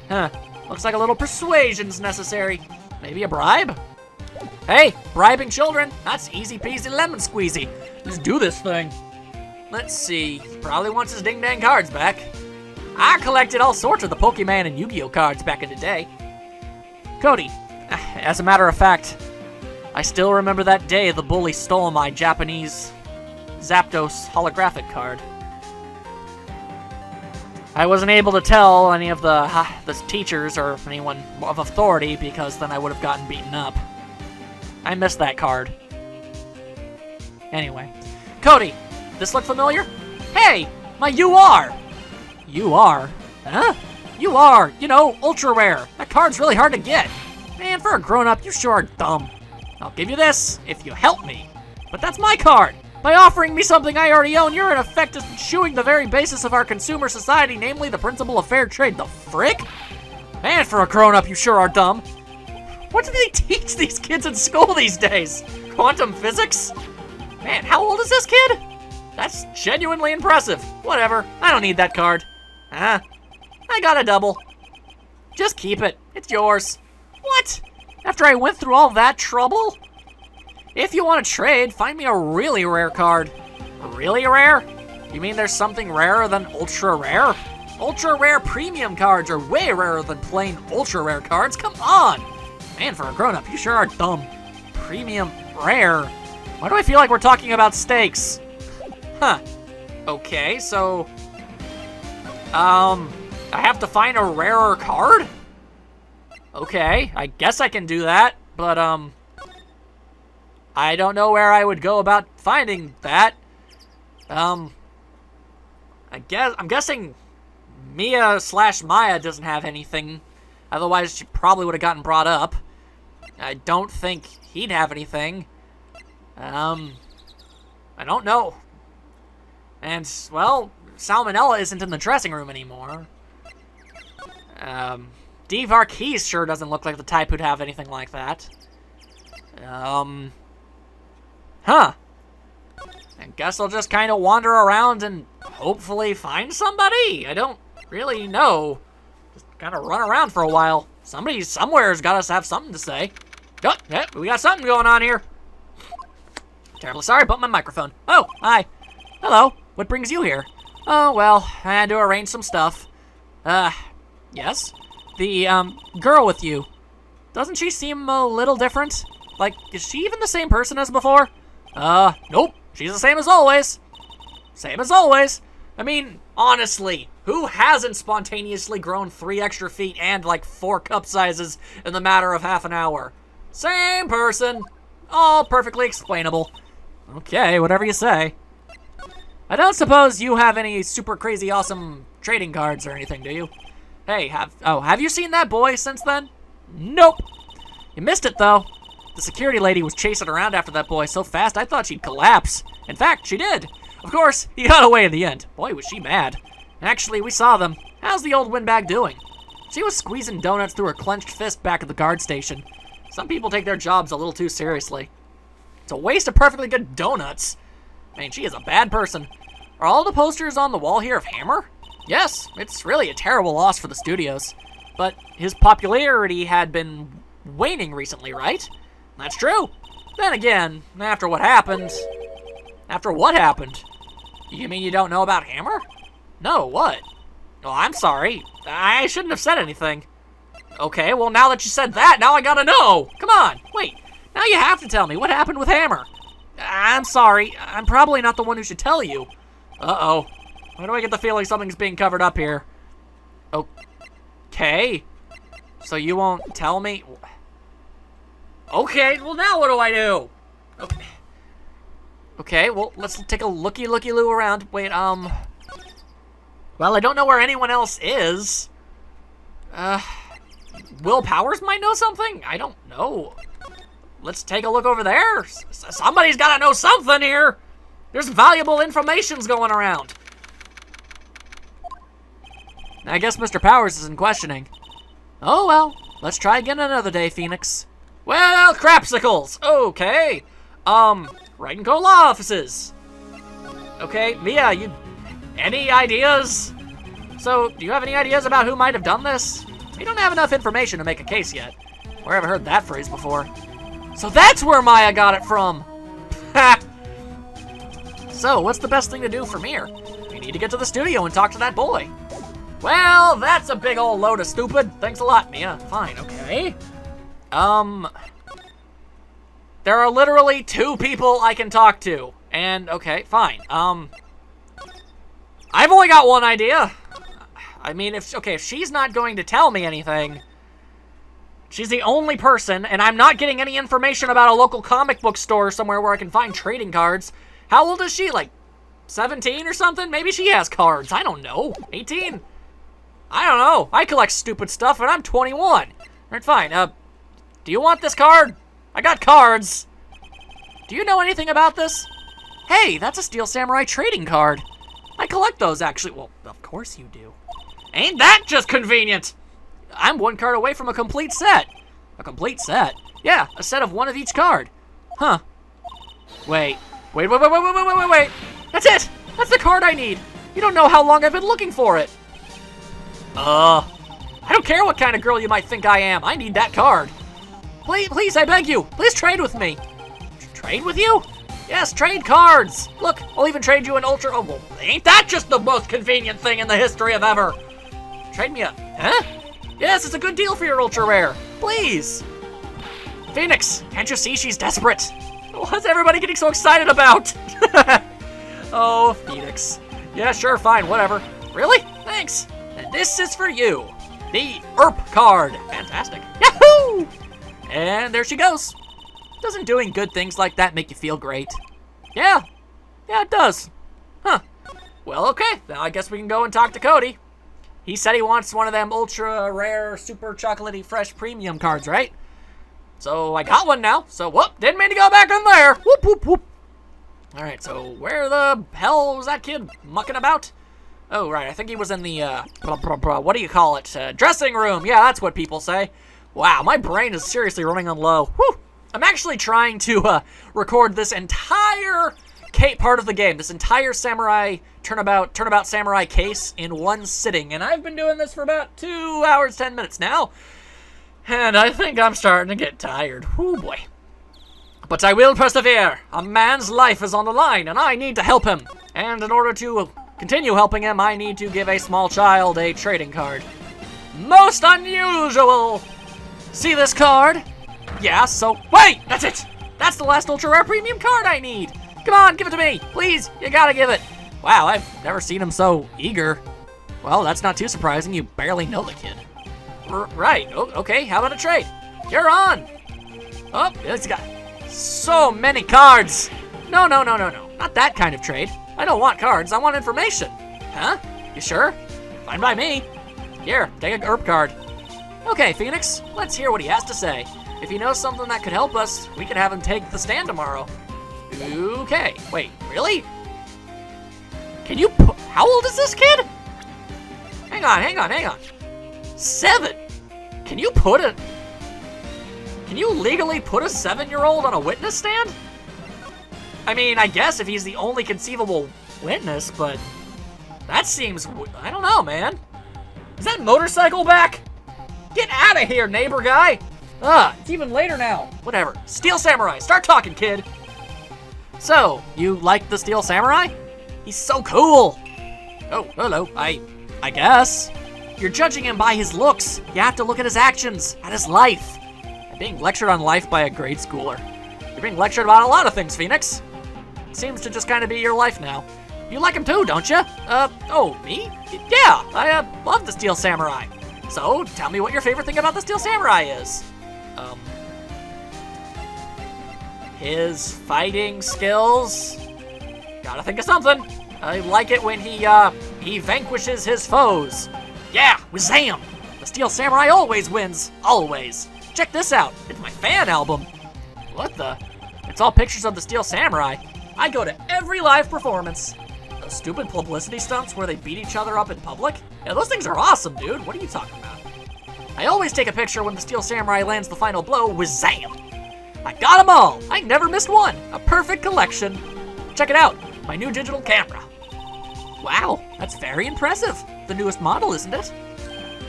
Huh. Looks like a little persuasion's necessary. Maybe a bribe? Hey, bribing children. That's easy peasy lemon squeezy. Let's do this thing. Let's see. Probably wants his ding-dang cards back. I collected all sorts of the Pokemon and Yu-Gi-Oh cards back in the day. Cody, as a matter of fact, I still remember that day the bully stole my Japanese Zapdos holographic card. I wasn't able to tell any of the teachers or anyone of authority because then I would have gotten beaten up. I missed that card. Anyway. Cody, this look familiar? Hey, my UR! UR? Huh? UR, you know, ultra rare. That card's really hard to get. Man, for a grown-up, you sure are dumb. I'll give you this if you help me. But that's my card. By offering me something I already own, you're in effect eschewing the very basis of our consumer society, namely the principle of fair trade. The frick? Man, for a grown-up, you sure are dumb. What do they teach these kids in school these days? Quantum physics? Man, how old is this kid? That's genuinely impressive. Whatever, I don't need that card. I got a double. Just keep it. It's yours. What? After I went through all that trouble? If you want to trade, find me a really rare card. Really rare? You mean there's something rarer than ultra rare? Ultra rare premium cards are way rarer than plain ultra rare cards. Come on! Man, for a grown-up, you sure are dumb. Premium rare? Why do I feel like we're talking about steaks? Huh. Okay, so... I have to find a rarer card? Okay, I guess I can do that, but, I don't know where I would go about finding that. I'm guessing Mia/Maya doesn't have anything. Otherwise, she probably would have gotten brought up. I don't think he'd have anything. I don't know. And, well, Salmonella isn't in the dressing room anymore. D. Varkey's sure doesn't look like the type who'd have anything like that. Huh. I guess I'll just kind of wander around and hopefully find somebody. I don't really know. Just kind of run around for a while. Somebody somewhere's got to have something to say. Oh, yeah, we got something going on here. Terribly sorry about my microphone. Oh, hi. Hello. What brings you here? Oh, well, I had to arrange some stuff. Yes? The, girl with you. Doesn't she seem a little different? Like, is she even the same person as before? Nope. She's the same as always. Same as always. I mean, honestly, who hasn't spontaneously grown 3 extra feet and, like, 4 cup sizes in the matter of half an hour? Same person. All perfectly explainable. Okay, whatever you say. I don't suppose you have any super crazy awesome trading cards or anything, do you? Hey, have you seen that boy since then? Nope. You missed it, though. The security lady was chasing around after that boy so fast I thought she'd collapse. In fact, she did. Of course, he got away in the end. Boy, was she mad. Actually, we saw them. How's the old windbag doing? She was squeezing donuts through her clenched fist back at the guard station. Some people take their jobs a little too seriously. It's a waste of perfectly good donuts. I mean, she is a bad person. Are all the posters on the wall here of Hammer? Yes, it's really a terrible loss for the studios. But his popularity had been waning recently, right? That's true. Then again, after what happened... After what happened? You mean you don't know about Hammer? No, what? Oh, I'm sorry. I shouldn't have said anything. Okay, well, now that you said that, now I gotta know. Come on, wait. Now you have to tell me what happened with Hammer. I'm sorry. I'm probably not the one who should tell you. Uh-oh. Why do I get the feeling something's being covered up here? Okay. So you won't tell me? Okay, well now what do I do? Okay. Okay, well, let's take a looky-loo around. Wait, well, I don't know where anyone else is. Will Powers might know something? I don't know. Let's take a look over there. Somebody's gotta know something here. There's valuable information's going around. I guess Mr. Powers isn't questioning. Oh well, let's try again another day, Phoenix. Well, crapsicles. Okay. Wright and Co. Law Offices. Okay, Mia, any ideas? So, do you have any ideas about who might have done this? We don't have enough information to make a case yet. Where have I heard that phrase before? So that's where Maya got it from. Ha! So, what's the best thing to do from here? We need to get to the studio and talk to that boy. Well, that's a big old load of stupid. Thanks a lot, Mia. Fine, okay. There are literally 2 people I can talk to. And, okay, fine. I've only got one idea. I mean, if she's not going to tell me anything, she's the only person, and I'm not getting any information about a local comic book store somewhere where I can find trading cards. How old is she? Like 17 or something? Maybe she has cards. I don't know. 18? I don't know. I collect stupid stuff, and I'm 21. Alright, fine. Do you want this card? I got cards. Do you know anything about this? Hey, that's a Steel Samurai trading card. I collect those, actually. Well, of course you do. Ain't that just convenient? I'm 1 card away from a complete set. A complete set? Yeah, a set of 1 of each card. Huh. Wait. That's it! That's the card I need! You don't know how long I've been looking for it. I don't care what kind of girl you might think I am. I need that card. Please, I beg you. Please trade with me. Trade with you? Yes, trade cards. Look, I'll even trade you an ultra... Oh, well, ain't that just the most convenient thing in the history of ever? Trade me a... Huh? Yes, it's a good deal for your ultra rare. Please. Phoenix, can't you see she's desperate? What's everybody getting so excited about? Oh, Phoenix. Yeah, sure, fine, whatever. Really? Thanks. And this is for you. The ERP card. Fantastic. Yahoo! And there she goes. Doesn't doing good things like that make you feel great? Yeah. Yeah, it does. Huh. Well, okay. Now I guess we can go and talk to Cody. He said he wants one of them ultra rare, super chocolatey, fresh premium cards, right? So I got one now. So, whoop, didn't mean to go back in there. Whoop, whoop, whoop. All right, so where the hell was that kid mucking about? Oh, right, I think he was in the, what do you call it? Dressing room. Yeah, that's what people say. Wow, my brain is seriously running on low. Whew. I'm actually trying to record this entire part of the game, this entire samurai turnabout samurai case in one sitting, and I've been doing this for about 2 hours, 10 minutes now, and I think I'm starting to get tired. Oh boy. But I will persevere. A man's life is on the line, and I need to help him. And in order to continue helping him, I need to give a small child a trading card. Most unusual! See this card? Yeah, so... Wait! That's it! That's the last ultra rare premium card I need! Come on, give it to me! Please! You gotta give it! Wow, I've never seen him so eager. Well, that's not too surprising. You barely know the kid. Right. Oh, okay, how about a trade? You're on! Oh, he's got so many cards! No. Not that kind of trade. I don't want cards, I want information. Huh? You sure? Fine by me. Here, take a ERP card. Okay, Phoenix, let's hear what he has to say. If he knows something that could help us, we can have him take the stand tomorrow. Okay, wait, really? Can you how old is this kid? Hang on. 7? Can you legally put a 7-year-old on a witness stand? I mean, I guess if he's the only conceivable witness, but that seems, I don't know, man. Is that motorcycle back? Get out of here, neighbor guy. It's even later now. Whatever. Steel Samurai, start talking, kid. So, you like the Steel Samurai? He's so cool. Oh, hello. I guess. You're judging him by his looks. You have to look at his actions, at his life. I'm being lectured on life by a grade schooler. You're being lectured about a lot of things, Phoenix. It seems to just kind of be your life now. You like him too, don't you? Oh, me? Yeah, I love the Steel Samurai. So, tell me what your favorite thing about the Steel Samurai is. His fighting skills. Gotta think of something. I like it when he vanquishes his foes. Yeah, Wazam! The Steel Samurai always wins. Always. Check this out. It's my fan album. What the? It's all pictures of the Steel Samurai. I go to every live performance. Those stupid publicity stunts where they beat each other up in public? Yeah, those things are awesome, dude. What are you talking about? I always take a picture when the Steel Samurai lands the final blow with Zam. I got them all. I never missed one. A perfect collection. Check it out. My new digital camera. Wow, that's very impressive. The newest model, isn't it?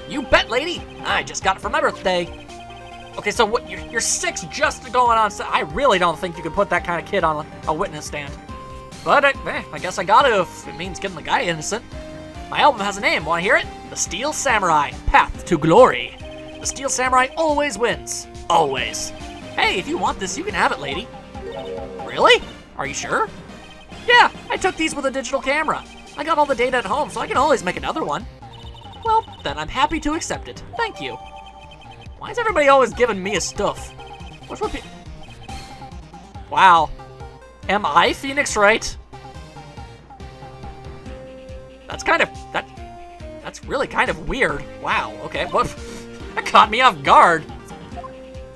You bet, lady. I just got it for my birthday. Okay, so what? You're 6 just going on. I really don't think you could put that kind of kid on a witness stand. But I guess I gotta if it means getting the guy innocent. My album has a name. Want to hear it? The Steel Samurai, Path to Glory. The Steel Samurai always wins. Always. Hey, if you want this, you can have it, lady. Really? Are you sure? Yeah, I took these with a digital camera. I got all the data at home, so I can always make another one. Well, then I'm happy to accept it. Thank you. Why is everybody always giving me a stuff? Which would be... Wow. Am I Phoenix Wright? That's kind of... That's really kind of weird. Wow, okay. What? That caught me off guard.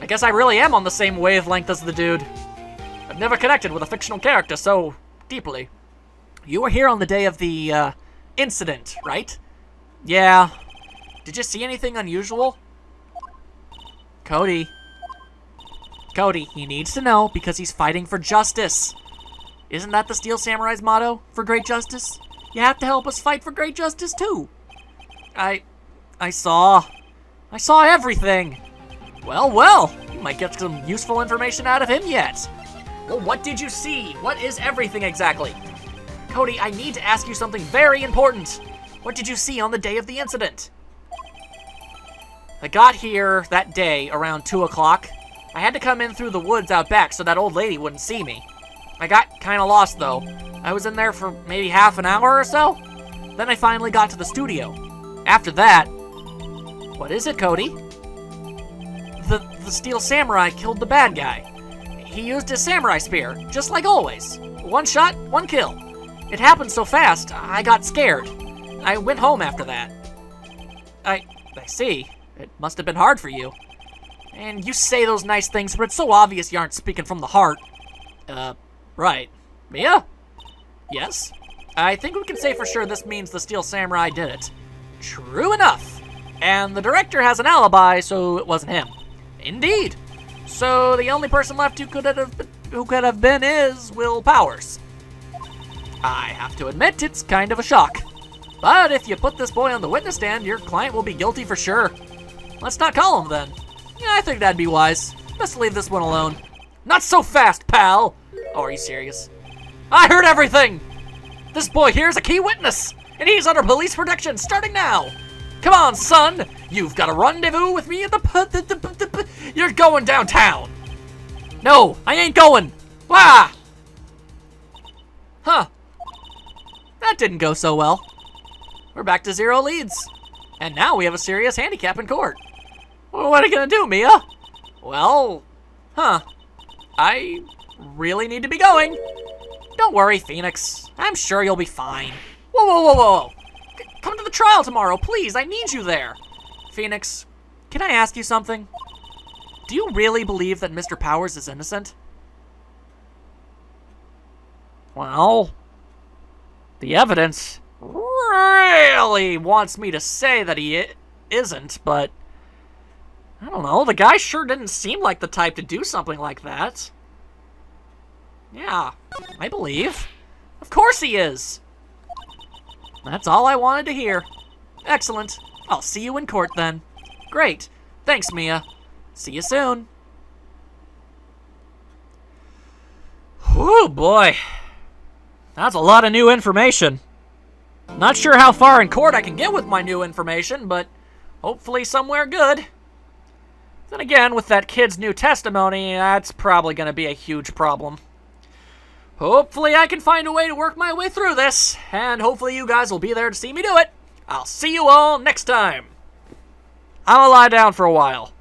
I guess I really am on the same wavelength as the dude. I've never connected with a fictional character so deeply. You were here on the day of the, incident, right? Yeah. Did you see anything unusual? Cody, he needs to know because he's fighting for justice. Isn't that the Steel Samurai's motto? For great justice? You have to help us fight for great justice, too. I saw everything. Well, you might get some useful information out of him yet. Well, what did you see? What is everything exactly? Cody, I need to ask you something very important. What did you see on the day of the incident? I got here that day around 2 o'clock. I had to come in through the woods out back so that old lady wouldn't see me. I got kind of lost, though. I was in there for maybe half an hour or so. Then I finally got to the studio. After that... What is it, Cody? The Steel Samurai killed the bad guy. He used his samurai spear, just like always. 1 shot, 1 kill. It happened so fast, I got scared. I went home after that. I see. It must have been hard for you. And you say those nice things, but it's so obvious you aren't speaking from the heart. Right. Mia? Yes? I think we can say for sure this means the Steel Samurai did it. True enough. And the director has an alibi, so it wasn't him. Indeed. So the only person left who could have been is Will Powers. I have to admit, it's kind of a shock. But if you put this boy on the witness stand, your client will be guilty for sure. Let's not call him then. Yeah, I think that'd be wise. Let's leave this one alone. Not so fast, pal! Oh, are you serious? I heard everything! This boy here's a key witness, and he's under police protection starting now! Come on, son! You've got a rendezvous with me at the You're going downtown! No, I ain't going! Wah! Huh. That didn't go so well. We're back to 0 leads. And now we have a serious handicap in court. Well, what are you gonna do, Mia? Well, I really need to be going. Don't worry, Phoenix. I'm sure you'll be fine. Whoa. Come to the trial tomorrow, please. I need you there. Phoenix, can I ask you something? Do you really believe that Mr. Powers is innocent? Well, the evidence really wants me to say that he isn't, but I don't know. The guy sure didn't seem like the type to do something like that. Yeah, I believe. Of course he is. That's all I wanted to hear. Excellent. I'll see you in court then. Great. Thanks, Mia. See you soon. Whew, boy. That's a lot of new information. Not sure how far in court I can get with my new information, but hopefully somewhere good. Then again, with that kid's new testimony, that's probably going to be a huge problem. Hopefully I can find a way to work my way through this, and hopefully you guys will be there to see me do it. I'll see you all next time. I'll lie down for a while.